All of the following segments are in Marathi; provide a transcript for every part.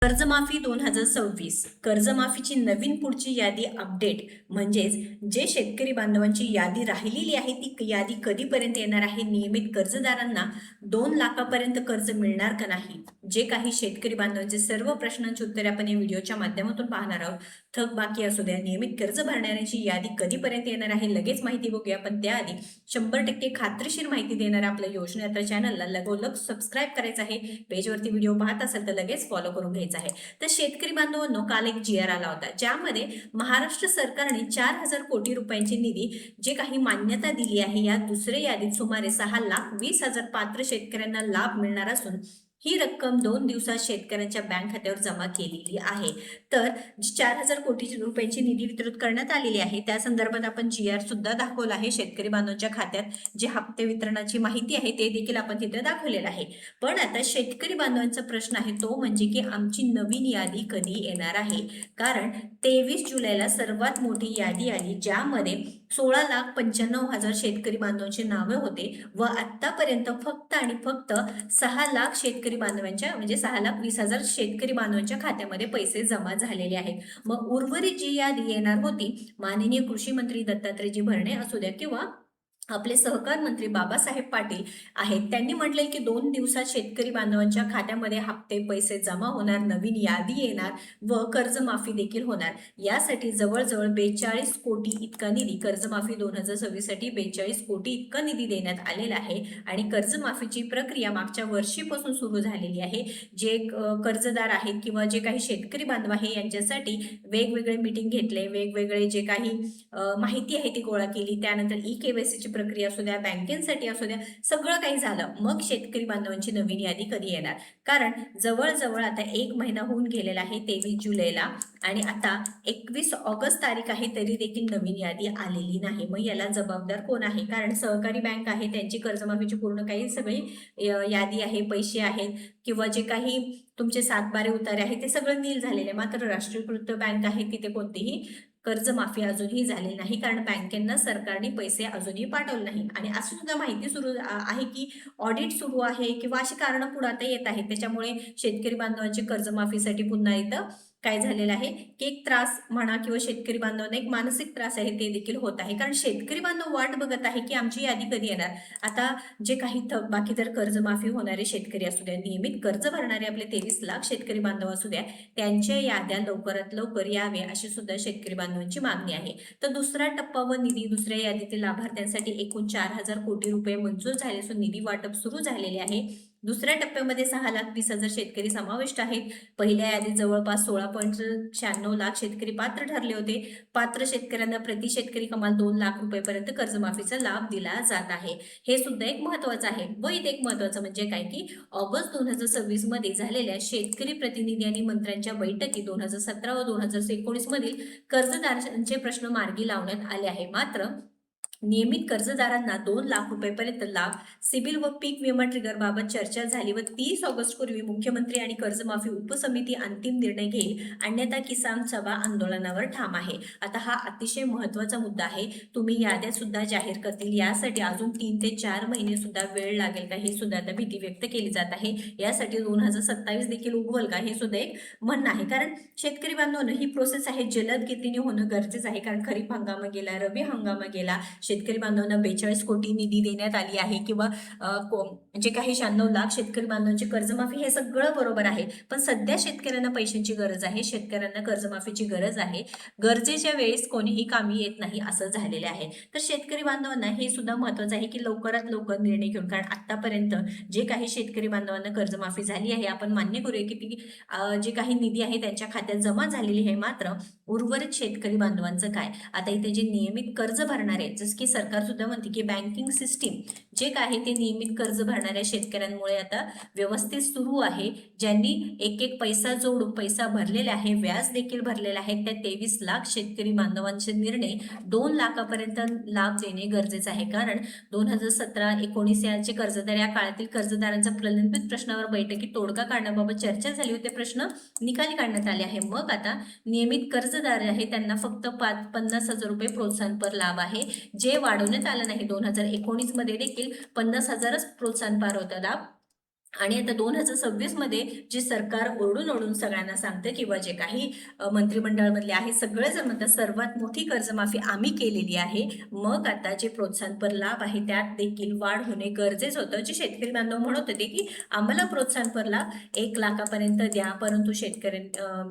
कर्जमाफी 2026 कर्जमाफीची नवीन पुढची यादी अपडेट म्हणजेच जे शेतकरी बांधवांची यादी राहिलेली आहे ती यादी कधीपर्यंत येणार आहे. नियमित कर्जदारांना 2 लाखापर्यंत कर्ज मिळणार का नाही, जे काही शेतकरी बांधवांचे सर्व प्रश्नांची उत्तरे आपण या व्हिडिओच्या माध्यमातून पाहणार आहोत. थक बाकी असू द्या, नियमित कर्ज भरणाऱ्यांची यादी कधीपर्यंत येणार आहे लगेच माहिती बघूया. पण त्याआधी 100% खात्रीशीर माहिती देणाऱ्या आपल्या योजनेच्या चॅनलला लगोलग सबस्क्राईब करायचं आहे. पेजवरती व्हिडिओ पाहत असाल तर लगेच फॉलो करून घ्यायचं आहे. तर शेतकरी बांधवांनो, काल एक GR आला होता ज्यामध्ये महाराष्ट्र सरकारने 4,000 कोटी रुपयांची निधी जे काही मान्यता दिली आहे. या दुसऱ्या यादीत सुमारे 6,20,000 पात्र शेतकऱ्यांना लाभ मिळणार असून ही रक्कम 2 दिवसात शेतकऱ्यांच्या बँक खात्यावर जमा केलेली आहे. तर जी 4,000 कोटी रुपयांची निधी वितरित करण्यात आलेली आहे त्या संदर्भात आपण GR सुद्धा दाखवला आहे. शेतकरी बांधवांच्या खात्यात जे हप्ते वितरणाची माहिती आहे ते देखील आपण तिथे दाखवलेलं आहे. पण आता शेतकरी बांधवांचा प्रश्न आहे तो म्हणजे की आमची नवीन यादी कधी येणार आहे. कारण 23 जुलैला सर्वात मोठी यादी आली ज्यामध्ये 16,95,000 शेतकरी बांधवांची नावे होते व आतापर्यंत फक्त आणि फक्त 6 लाख शेतकरी बांधवांच्या म्हणजे 6,20,000 शेतकरी बांधवांच्या खात्यामध्ये पैसे जमा झालेले आहेत. मग उर्वरित जी यादी येणार होती, माननीय कृषी मंत्री दत्तात्रयजी भरणे असू द्या किंवा आपले सहकार मंत्री बाबासाहेब पाटील आहेत, त्यांनी म्हटलंय की 2 दिवसात शेतकरी बांधवांच्या खात्यामध्ये हप्ते पैसे जमा होणार, नवीन यादी येणार व कर्जमाफी देखील होणार. यासाठी जवळजवळ 42 कोटी इतका निधी, कर्जमाफी 2026 साठी 42 कोटी इतका निधी देण्यात आलेला आहे. आणि कर्जमाफीची प्रक्रिया मागच्या वर्षीपासून सुरू झालेली आहे. जे कर्जदार आहेत किंवा जे काही शेतकरी बांधव आहे यांच्यासाठी वेगवेगळे मीटिंग घेतले, वेगवेगळे जे काही माहिती आहे ती गोळा केली, त्यानंतर KYC प्रक्रिया असू द्या, बँकेसाठी असू द्या, सगळं काही झालं. मग शेतकरी बांधवांची नवीन यादी कधी येणार? कारण जवळजवळ आता 1 महिना होऊन गेलेला आहे 23 जुलैला आणि आता 21 ऑगस्ट तारीख आहे तरी देखील नवीन यादी आलेली नाही. मग याला जबाबदार कोण आहे? कारण सहकारी बँक आहे त्यांची कर्जमाफीची पूर्ण काही सगळी यादी आहे, पैसे आहेत किंवा जे काही तुमचे 7/12 उतारे आहे ते सगळं नील झालेले. मात्र राष्ट्रीयकृत बँक आहे तिथे कोणतीही कर्जमाफी अजूनही झाली नाही, कारण बँकेंना सरकारने पैसे अजूनही पाठवले नाही. आणि असं सुद्धा माहिती सुरू आहे की ऑडिट सुरू आहे किंवा अशी कारणं पुढे आता येत आहेत. त्याच्यामुळे शेतकरी बांधवांची कर्जमाफीसाठी पुन्हा इथं काय झालेलं आहे की एक त्रास म्हणा किंवा शेतकरी बांधवांना एक मानसिक त्रास आहे ते देखील होत आहे. कारण शेतकरी बांधव वाट बघत आहे की आमची यादी कधी येणार. आता जे काही बाकी जर कर्जमाफी होणारे शेतकरी असू द्या, नियमित कर्ज भरणारे आपले 23 लाख शेतकरी बांधव असू द्या, त्यांच्या याद्या लवकरात लवकर यावे अशी सुद्धा शेतकरी बांधवांची मागणी आहे. तर दुसरा टप्पा व निधी, दुसऱ्या यादीतील लाभार्थ्यांसाठी एकूण 4,000 कोटी रुपये मंजूर झाले असून निधी वाटप सुरू झालेले आहे. दुसऱ्या टप्प्यामध्ये 6,20,000 शेतकरी समाविष्ट आहेत. पहिल्या यादीत जवळपास 16.96 लाख शेतकरी पात्र ठरले होते. पात्र शेतकऱ्यांना प्रति शेतकरी कमाल 2 लाख रुपयेपर्यंत कर्जमाफीचा लाभ दिला जात आहे. हे सुद्धा एक महत्वाचं आहे. व इथे एक महत्वाचं म्हणजे काय की ऑगस्ट 2026 मध्ये झालेल्या शेतकरी प्रतिनिधी आणि मंत्र्यांच्या बैठकीत 2017 व 2019 मधील कर्जदारांचे प्रश्न मार्गी लावण्यात आले आहे. मात्र नियमित कर्जदारांना 2 लाख रुपयेपर्यंत लाभ, सिबिल व पीक विमा ट्रिगर बाबत चर्चा झाली व 30 ऑगस्ट पूर्वी मुख्यमंत्री आणि कर्जमाफी उपसमिती अंतिम निर्णय घेईल, अन्यथा किसान सभा आंदोलनावर ठाम आहे. आता हा अतिशय महत्वाचा मुद्दा आहे. तुम्ही याद्या सुद्धा जाहीर करतील यासाठी अजून 3 ते 4 महिने सुद्धा वेळ लागेल का, हे सुद्धा आता भीती व्यक्त केली जात आहे. यासाठी 2027 देखील उगवल का, हे सुद्धा एक म्हणणं आहे. कारण शेतकरी बांधवांनो, ही प्रोसेस आहे जलद गतीने होणं गरजेचं आहे. कारण खरीप हंगाम गेला, रबी हंगाम गेला, शेतकरी बांधवांना 42 कोटी निधी देण्यात आली आहे किंवा जे काही 96 लाख शेतकरी बांधवांची कर्जमाफी, हे सगळं बरोबर आहे. पण सध्या शेतकऱ्यांना पैशांची गरज आहे, शेतकऱ्यांना कर्जमाफीची गरज आहे. गरजेच्या वेळेस कोणीही कामी येत नाही असं झालेलं आहे. तर शेतकरी बांधवांना हे सुद्धा महत्वाचं आहे की लवकरात लवकर निर्णय घेऊन, कारण आतापर्यंत जे काही शेतकरी बांधवांना कर्जमाफी झाली आहे आपण मान्य करूया की ती जे काही निधी आहे त्यांच्या खात्यात जमा झालेली आहे. मात्र उर्वरित शेतकरी बांधवांचं काय? आता इथे जे नियमित कर्ज भरणारे, जसं की सरकार सुद्धा म्हणते की बँकिंग सिस्टीम जे काय ते नियमित कर्ज भरणाऱ्या शेतकऱ्यांमुळे आता व्यवस्थित सुरू आहे. ज्यांनी एक एक पैसा जोडून पैसा भरलेला आहे, व्याज देखील भरलेला आहे, त्या 23 लाख शेतकरी बांधवांचे निर्णय 2 लाखापर्यंत लाभ देणे गरजेचं आहे. कारण 2017-19 याचे कर्जदार या काळातील कर्जदारांचा प्रलंबित प्रश्नावर बैठकीत तोडगा काढण्याबाबत चर्चा झाली होती. प्रश्न निकाली काढण्यात आले आहे. मग आता नियमित कर्जदार आहे त्यांना फक्त 50,000 रुपये प्रोत्साहनपर लाभ आहे, जे वाढवण्यात आलं नाही. 2019 मध्ये देखील 50,000च प्रोत्साहनपर होता लाभ, आणि आता 2026 मध्ये जे सरकार ओरडून ओरडून सगळ्यांना सांगतं किंवा जे काही मंत्रिमंडळामधले आहे सगळेजण म्हणतात सर्वात मोठी कर्जमाफी आम्ही केलेली आहे. मग आता जे प्रोत्साहनपर लाभ आहे त्यात देखील वाढ होणे गरजेचं होतं. जे शेतकरी बांधव म्हणत होते की आम्हाला प्रोत्साहनपर लाभ 1,00,000पर्यंत द्या, परंतु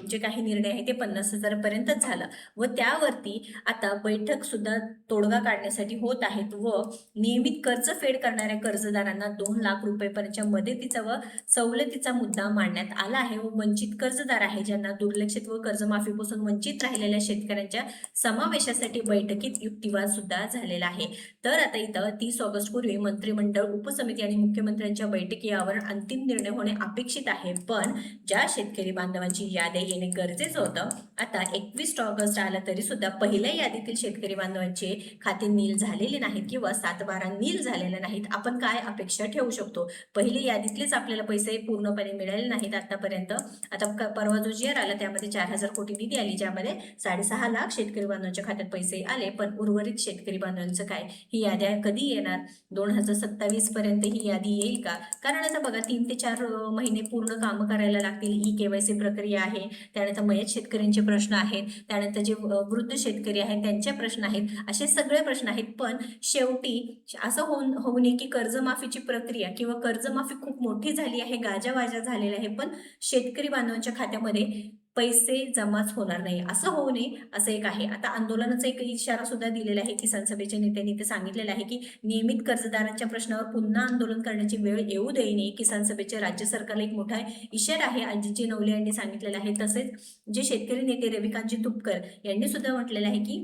जे काही निर्णय आहे ते 50,000 पर्यंतच झाला व त्यावरती आता बैठक सुद्धा तोडगा काढण्यासाठी होत आहेत व नियमित कर्ज फेड करणाऱ्या कर्जदारांना 2,00,000 रुपयेपर्यंतच्या मदतीचा व सवलतीचा मुद्दा मांडण्यात आला आहे व वंचित कर्जदार आहे ज्यांना दुर्लक्षित व कर्जमाफीपासून वंचित राहिलेल्या शेतकऱ्यांच्या समावेशासाठी बैठकीत युक्तिवाद सुद्धा झालेला आहे. तर आता इथं 30 ऑगस्ट पूर्वी मंत्रिमंडळ उपसमिती आणि मुख्यमंत्र्यांच्या बैठकी यावर अंतिम निर्णय होणे अपेक्षित आहे. पण ज्या शेतकरी बांधवांची यादी येणे गरजेचं होतं, आता 21 ऑगस्ट आला तरी सुद्धा पहिल्या यादीतील शेतकरी बांधवांचे खाते नील झालेले नाहीत किंवा 7/12 नील झालेले नाहीत. आपण काय अपेक्षा ठेवू शकतो? पहिली यादीतलेच आपल्याला पैसे पूर्णपणे मिळाले नाहीत आतापर्यंत. आता परवा जो जी आर आला त्यामध्ये 4,000 कोटी निधी आली, ज्यामध्ये 6.5 लाख शेतकरी बांधवांच्या खात्यात पैसे आले. पण उर्वरित शेतकरी बांधवांचं काय? ही याद्या कधी येणार? 2027 पर्यंत ही यादी येईल का? कारण आता बघा 3 ते 4 महिने पूर्ण कामं करायला लागतील. KYC प्रक्रिया आहे, त्यानंतर मयत शेतकऱ्यांचे प्रश्न आहेत, त्यानंतर जे वृद्ध शेतकरी आहेत त्यांचे प्रश्न आहेत, असे सगळे प्रश्न आहेत. पण शेवटी असं होऊ नये की कर्जमाफीची प्रक्रिया किंवा कर्जमाफी खूप मोठी झाली आहे, गाजावाजा झालेला आहे, पण शेतकरी बांधवांच्या खात्यामध्ये पैसे जमाच होणार नाही, असं होऊ नये असं एक आहे. आता आंदोलनाचा एक इशारा सुद्धा दिलेला आहे. किसान सभेच्या नेत्यांनी ते सांगितलेलं आहे की नियमित कर्जदारांच्या प्रश्नावर पुन्हा आंदोलन करण्याची वेळ येऊ देऊ नये. किसान सभेच्या राज्य सरकारला एक मोठा इशारा आहे, अजितजी नवले यांनी सांगितलेलं आहे. तसेच जे शेतकरी नेते रविकांतजी तुपकर यांनी सुद्धा म्हटलेलं आहे की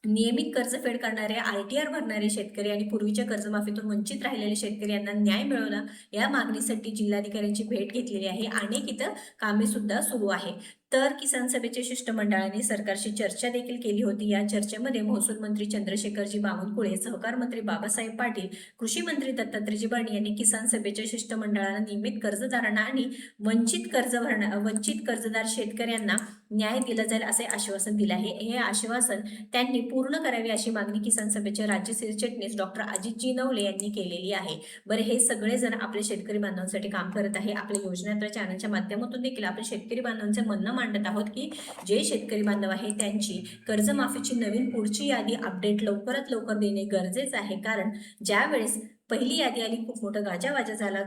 नियमित कर्जफेड करणारे, RTR भरणारे शेतकरी आणि पूर्वीच्या कर्जमाफीतून वंचित राहिलेले शेतकरी यांना न्याय मिळवला या मागणीसाठी जिल्हाधिकाऱ्यांची भेट घेतलेली आहे. अनेक इथं कामे सुद्धा सुरू आहे. तर किसान सभेच्या शिष्टमंडळाने सरकारशी चर्चा देखील केली होती. या चर्चेमध्ये महसूल मंत्री चंद्रशेखरजी बावनकुळे, सहकार मंत्री बाबासाहेब पाटील, कृषी मंत्री दत्तात्रयजी भरणे यांनी किसान सभेच्या शिष्टमंडळाला नियमित कर्जदारांना आणि वंचित कर्जदार शेतकऱ्यांना न्याय दिला जाईल असे आश्वासन दिले आहे. हे आश्वासन त्यांनी पूर्ण करावे अशी मागणी किसान सभेचे राज्य सरचिटणीस डॉक्टर अजितजी नवले यांनी केलेली आहे. बरं, हे सगळे जण आपल्या शेतकरी बांधवांसाठी काम करत आहे. आपल्या योजनात्रा चॅनलच्या माध्यमातून देखील आपण शेतकरी बांधवांचं म्हणणं मांडत आहोत की जे शेतकरी बांधव आहे त्यांची कर्जमाफीची नवीन पुढची यादी अपडेट लवकरात लवकर देणे गरजेचं आहे. कारण ज्यावेळेस पहिली यादी आली खूप मोठा गाजावाजा झाला.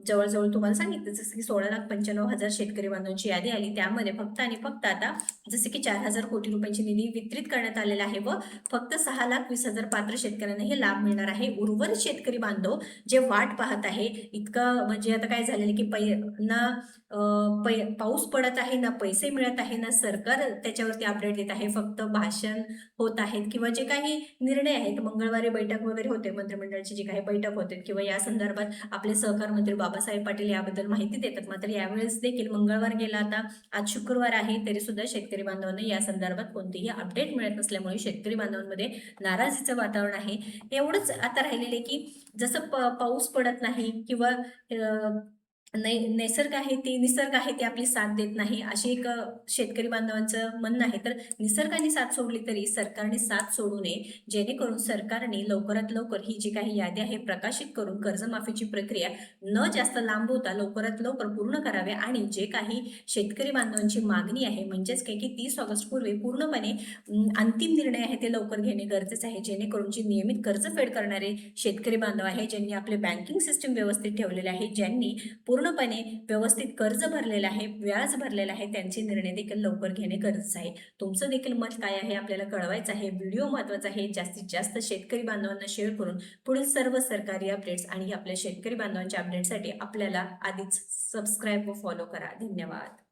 जवळजवळ तुम्हाला सांगितलं जसं की 16,95,000 शेतकरी बांधवांची यादी आली. त्यामध्ये फक्त आणि फक्त आता जसे की 4,000 कोटी रुपयांची निधी वितरित करण्यात आलेला आहे व फक्त 6,20,000 पात्र शेतकऱ्यांना हे लाभ मिळणार आहे. उर्वरित शेतकरी बांधव जे वाट पाहत आहे, इतकं म्हणजे आता काय झालेलं की पाऊस पडत आहे ना, पैसे मिळत आहे ना, सरकार त्याच्यावरती अपडेट देत आहे. फक्त भाषण होत आहेत किंवा जे काही निर्णय आहेत, मंगळवारी बैठक वगैरे होते, मंत्रिमंडळाची जी काही बैठक होते किंवा या संदर्भात आपले सहकार मंत्री बाबासाहेब पाटील याबद्दल माहिती देतात. मात्र यावेळेस देखील मंगळवार गेला, आता आज शुक्रवार आहे, तरी सुद्धा शेतकरी बांधवांना या संदर्भात कोणतीही अपडेट मिळत नसल्यामुळे शेतकरी बांधवांमध्ये नाराजीचं वातावरण आहे. एवढंच आता राहिलेले की जसं पाऊस पडत नाही किंवा निसर्ग आहे ते आपली साथ देत नाही, अशी एक शेतकरी बांधवांचं म्हणणं आहे. तर निसर्गाने साथ सोडली तरी सरकारने साथ सोडू नये, जेणेकरून सरकारने लवकरात लवकर ही जी काही यादी आहे प्रकाशित करून कर्जमाफीची प्रक्रिया न जास्त लांब होता लवकरात लवकर पूर्ण करावे आणि जे काही शेतकरी बांधवांची मागणी आहे म्हणजेच काय की 30 ऑगस्ट पूर्वी पूर्णपणे अंतिम निर्णय आहे ते लवकर घेणे गरजेचे आहे, जेणेकरून जे नियमित कर्जफेड करणारे शेतकरी बांधव आहे, ज्यांनी आपले बँकिंग सिस्टीम व्यवस्थित ठेवलेले आहे, ज्यांनी पूर्णपणे व्यवस्थित कर्ज भरलेलं आहे, व्याज भरलेलं आहे, त्यांचे निर्णय देखील लवकर घेणे गरजेचे आहे. तुमचं देखील मत काय आहे आपल्याला कळवायचं आहे. व्हिडिओ महत्त्वाचा आहे. जास्तीत जास्त शेतकरी बांधवांना शेअर करून पुढील सर्व सरकारी अपडेट्स आणि आपल्या शेतकरी बांधवांच्या अपडेटसाठी आपल्याला आधीच सबस्क्राईब व फॉलो करा. धन्यवाद.